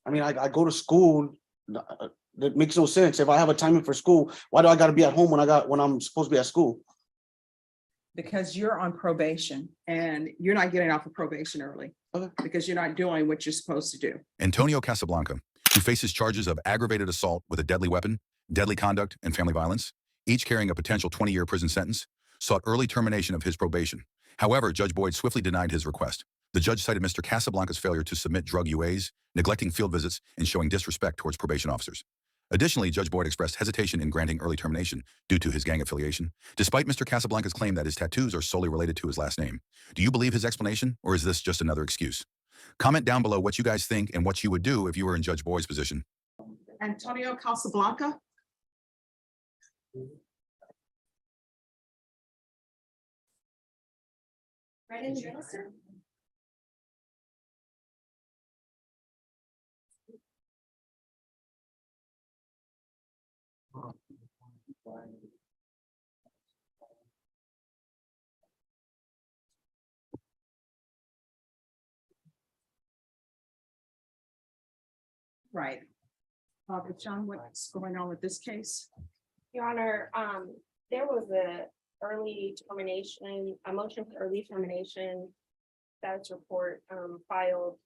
I mean, I go to school. That makes no sense. If I have a timing for school, why do I got to be at home when I'm supposed to be at school? Because you're on probation and you're not getting off of probation early. Okay. Because you're not doing what you're supposed to do. Antonio Casablanca, who faces charges of aggravated assault with a deadly weapon, deadly conduct, and family violence, each carrying a potential 20-year prison sentence, sought early termination of his probation. However, Judge Boyd swiftly denied his request. The judge cited Mr. Casablanca's failure to submit drug UAs, neglecting field visits, and showing disrespect towards probation officers. Additionally, Judge Boyd expressed hesitation in granting early termination due to his gang affiliation, despite Mr. Casablanca's claim that his tattoos are solely related to his last name. Do you believe his explanation, or is this just another excuse? Comment down below what you guys think and what you would do if you were in Judge Boyd's position. Antonio Casablanca. Right in the middle, sir. Right. John, what's going on with this case? Your Honor, there was a motion for early termination status report filed,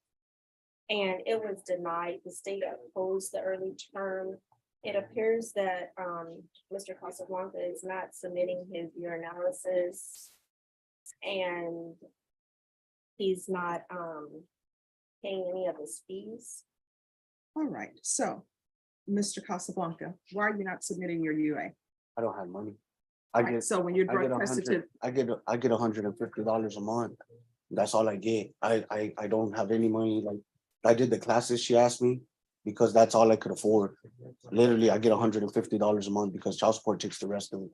and it was denied. The state opposed the early term. It appears that Mr. Casablanca is not submitting his urinalysis, and he's not paying any of his fees. All right, so Mr. Casablanca, why are you not submitting your UA? I don't have money. So when you're drug tested to, I get $150 a month. That's all I get. I don't have any money. Like, I did the classes she asked me because that's all I could afford. Literally, I get $150 a month because child support takes the rest of it.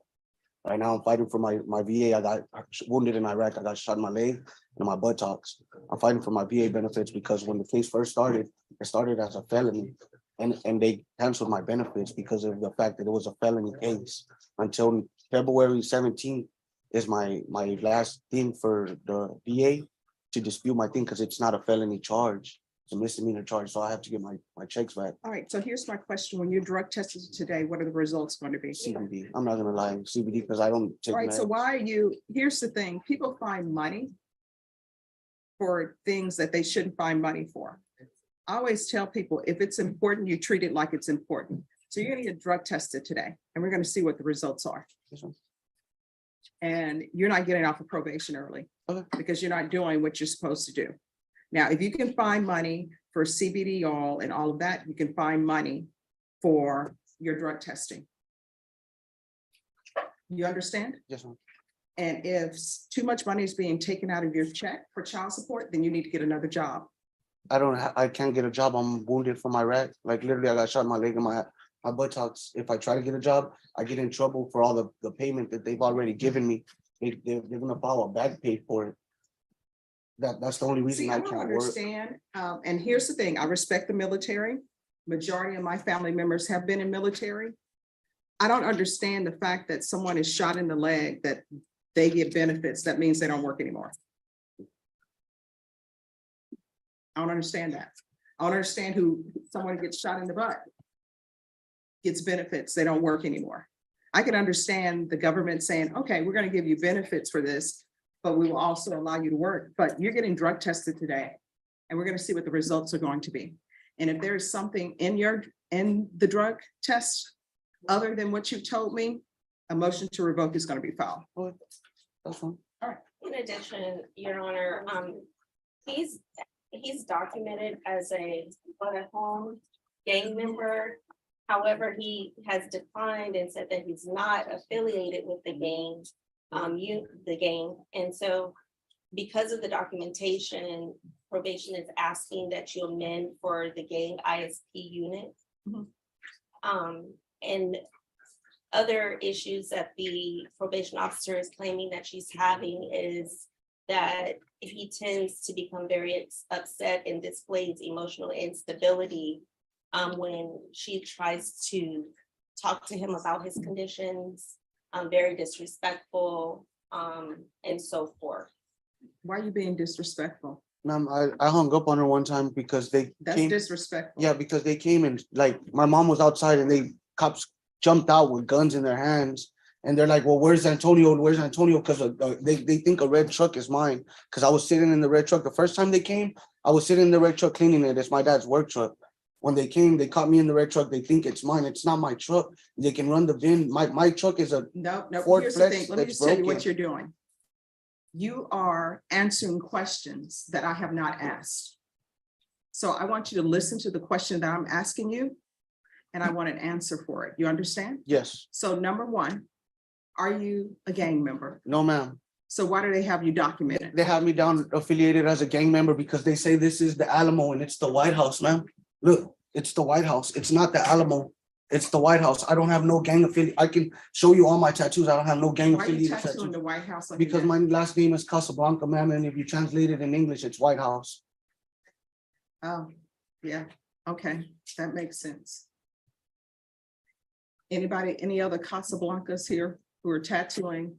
Right now, I'm fighting for my VA. I got wounded in Iraq. I got shot in my leg and my buttocks. I'm fighting for my VA benefits because when the case first started, it started as a felony. And they canceled my benefits because of the fact that it was a felony case. Until February 17th is my last thing for the VA to dispute my thing because it's not a felony charge. It's a misdemeanor charge. So I have to get my checks back. all right, so here's my question. When you're drug tested today, what are the results going to be? CBD. I'm not gonna lie, CBD, because I don't take All right, so meds. why are you, here's the thing, people find money for things that they shouldn't find money for. I always tell people, if it's important, you treat it like it's important. So you're gonna get drug tested today, and we're gonna see what the results are. This one. And you're not getting off of probation early Okay. because you're not doing what you're supposed to do. Now, if you can find money for CBD oil and all of that, you can find money for your drug testing. You understand? Yes, ma'am. And if too much money is being taken out of your check for child support, then you need to get another job. I can't get a job. I'm wounded from Iraq. Like literally, I got shot in my leg and my buttocks. If I try to get a job, I get in trouble for all the payment that they've already given me. They're gonna file a back pay for it. That's the only reason See, I I don't can't work. understand. And here's the thing, I respect the military. Majority of my family members have been in military. I don't understand the fact that someone is shot in the leg, that they get benefits. That means they don't work anymore. I don't understand that. I don't understand who someone gets shot in the butt gets benefits, they don't work anymore. I can understand the government saying, okay, we're going to give you benefits for this, but we will also allow you to work. But you're getting drug tested today, and we're going to see what the results are going to be. And if there is something in the drug test other than what you told me, a motion to revoke is going to be filed. That's fine. In addition, Your Honor, he's documented as a home gang member. However, he has declined and said that he's not affiliated with the gang, and so because of the documentation, probation is asking that you amend for the gang ISP unit. And other issues that the probation officer is claiming that she's having is that he tends to become very upset and displays emotional instability when she tries to talk to him about his conditions, very disrespectful, and so forth. Why are you being disrespectful? Ma'am, I hung up on her one time because they That's came, disrespectful. yeah, because they came and like, my mom was outside and they cops jumped out with guns in their hands. And they're like, well, where's Antonio? Where's Antonio? Because they think a red truck is mine. Because I was sitting in the red truck. The first time they came, I was sitting in the red truck cleaning it. It's my dad's work truck. When they came, they caught me in the red truck. They think it's mine. It's not my truck. They can run the VIN. My truck is a No, Ford here's the Flex thing. Let me that's just tell you what broken. you're doing. You are answering questions that I have not asked. So I want you to listen to the question that I'm asking you, and I want an answer for it. You understand? yes. So number one, are you a gang member? No, ma'am. So why do they have you documented? They have me down affiliated as a gang member because they say this is the Alamo and it's the White House, ma'am. Look, it's the White House. It's not the Alamo. It's the White House. I don't have no gang affiliate. I can show you all my tattoos. I don't have no gang Why are you affiliated tattooing tattoos. the White House? on your Because neck? my last name is Casablanca, ma'am, and if you translate it in English, it's White House. Oh, yeah, okay, that makes sense. Anybody, any other Casablancas here who are tattooing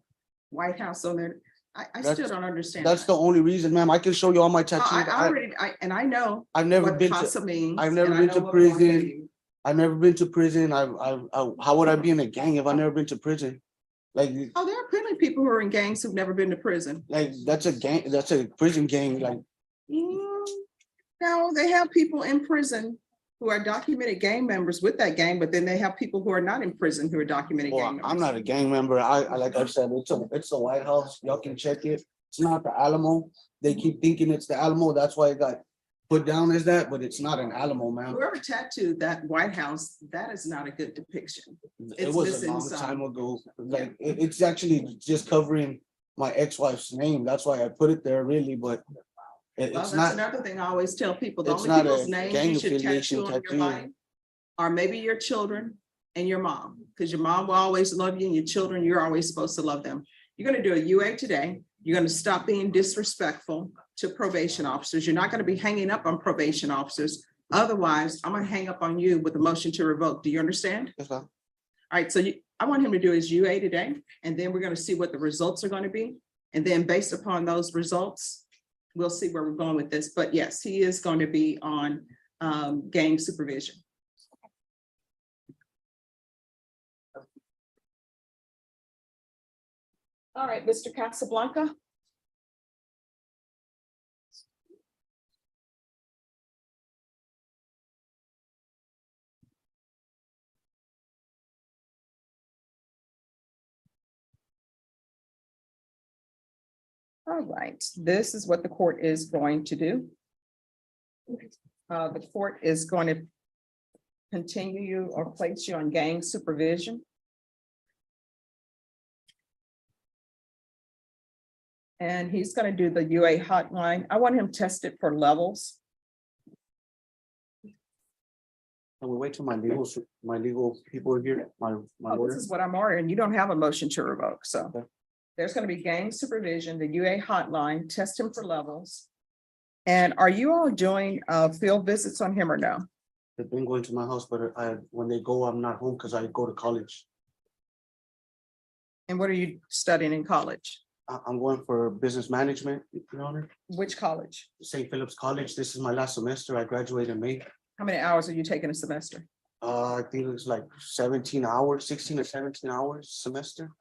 White House on their, I still That's- don't understand. That's that. the only reason, ma'am. I can show you all my tattoos. I already, and I know I've never what been to, Casa means. I've never and I been know to what Blanca prison. means. I've never been to prison. How would I be in a gang if I've never been to prison? Like, Oh, there are plenty of people who are in gangs who've never been to prison. that's a gang, that's a prison gang, like, Mm, No, they have people in prison who are documented gang members with that gang, but then they have people who are not in prison who are documented gang well, members. I'm not a gang member. I like I said, it's the White House. Y'all can check it. It's not the Alamo. They keep thinking it's the Alamo. That's why it got put down as that, but it's not an Alamo, man. Whoever tattooed that White House, that is not a good depiction. It It's was a missing long some. time ago. Like, it's actually just covering my ex-wife's name. That's why I put it there really, but Well, it's that's not, another thing I always tell people. The it's only not people's a names gang you should affiliation tattoo on your tattoo. body are maybe your children and your mom, because your mom will always love you and your children, you're always supposed to love them. You're gonna do a UA today. You're gonna stop being disrespectful to probation officers. You're not gonna be hanging up on probation officers. Otherwise, I'm gonna hang up on you with a motion to revoke. Do you understand? Yes, ma'am. All right, so I want him to do his UA today, and then we're gonna see what the results are gonna be. And then based upon those results, we'll see where we're going with this. But yes, he is going to be on gang supervision. All right, Mr. Casablanca. All right, this is what the court is going to do. The court is going to continue you or place you on gang supervision. And he's going to do the UA hotline. I want him tested for levels. Can we wait till my legal people are here, my Oh, lawyer? this is what I'm ordering. You don't have a motion to revoke, so. Okay. There's gonna be gang supervision, the UA hotline, test him for levels. And are you all doing field visits on him or no? They've been going to my house, but when they go, I'm not home because I go to college. And what are you studying in college? I'm going for business management, Your Honor. Which college? St. Philip's College. This is my last semester. I graduate in May. How many hours are you taking a semester? I think it's like 17 hours, 16 or 17 hours semester.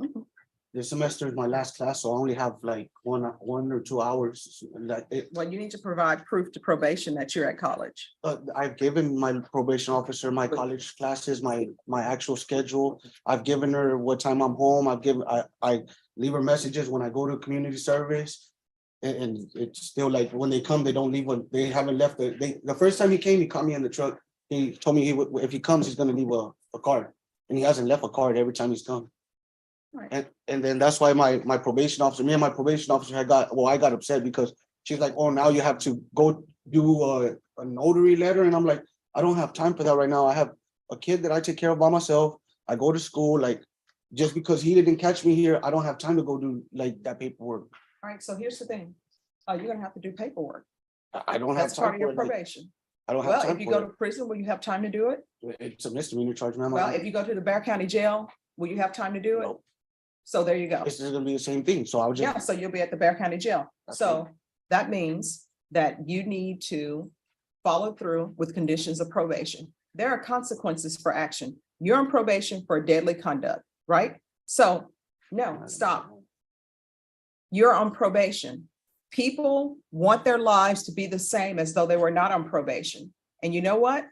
Mhm. This semester is my last class, so I only have like one or 2 hours. Like it, Well, you need to provide proof to probation that you're at college. I've given my probation officer my college classes, my actual schedule. I've given her what time I'm home. I leave her messages when I go to community service. And it's still like when they come, they don't leave when they haven't left. The first time he came, he caught me in the truck. He told me if he comes, he's gonna leave a card. And he hasn't left a card every time he's come. Right. And then that's why my probation officer, me and my probation officer I got upset because she's like, oh, now you have to go do a notary letter. And I'm like, I don't have time for that right now. I have a kid that I take care of by myself. I go to school, like, just because he didn't catch me here, I don't have time to go do like that paperwork. All right, so here's the thing. You're gonna have to do paperwork. I don't have That's part time of your for it. Like, probation. I don't have Well, time if you go for to prison, will you have time to do it? it. It's a misdemeanor charge, ma'am. Well, if you go to the Bexar County Jail, will you have time to do it? No. So there you go. This is gonna be the same thing. So I'll Yeah, just, so you'll be at the Bexar County Jail. That's So that means that you need to follow through with conditions of probation. There are consequences for action. You're on probation for deadly conduct, right? So, no, stop. You're on probation. People want their lives to be the same as though they were not on probation. And you know what?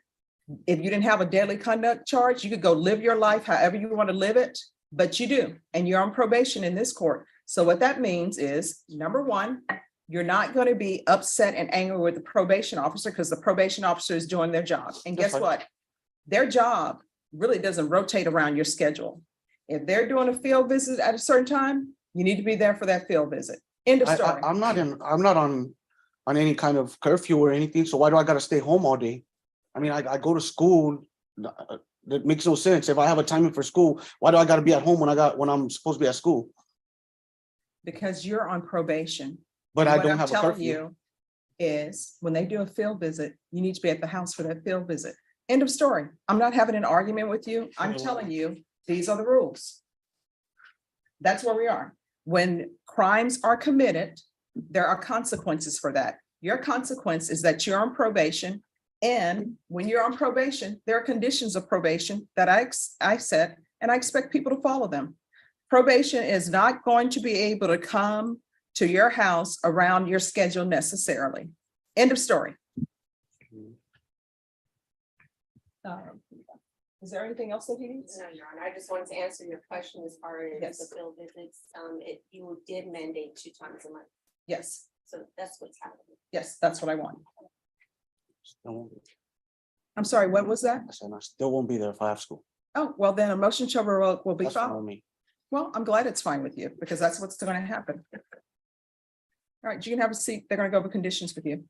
If you didn't have a deadly conduct charge, you could go live your life however you want to live it, but you do, and you're on probation in this court. So what that means is, number one, you're not going to be upset and angry with the probation officer because the probation officer is doing their job. And That's guess fine. what? Their job really doesn't rotate around your schedule. If they're doing a field visit at a certain time, you need to be there for that field visit. End of story. I'm not on any kind of curfew or anything, so why do I gotta stay home all day? I mean, I go to school, that makes no sense. If I have a timing for school, why do I gotta be at home when I'm supposed to be at school? Because you're on probation. But I What don't I'm have a telling curfew. you is when they do a field visit, you need to be at the house for that field visit. End of story. I'm not having an argument with you. I'm telling you, these are the rules. That's where we are. When crimes are committed, there are consequences for that. Your consequence is that you're on probation. And when you're on probation, there are conditions of probation that I set, and I expect people to follow them. Probation is not going to be able to come to your house around your schedule necessarily. End of story. Is there anything else that he needs? No, Your Honor, I just wanted to answer your question as far as Yes. the field visits. You did mandate 2 times a month, Yes, so that's what's happening. yes, that's what I want. Still I'm sorry, what was that? I said, I still won't be there if I have school. Oh, well, then a motion to revoke will be That's fine filed. with me. Well, I'm glad it's fine with you because that's what's going to happen. All right, you can have a seat. They're going to go over conditions with you.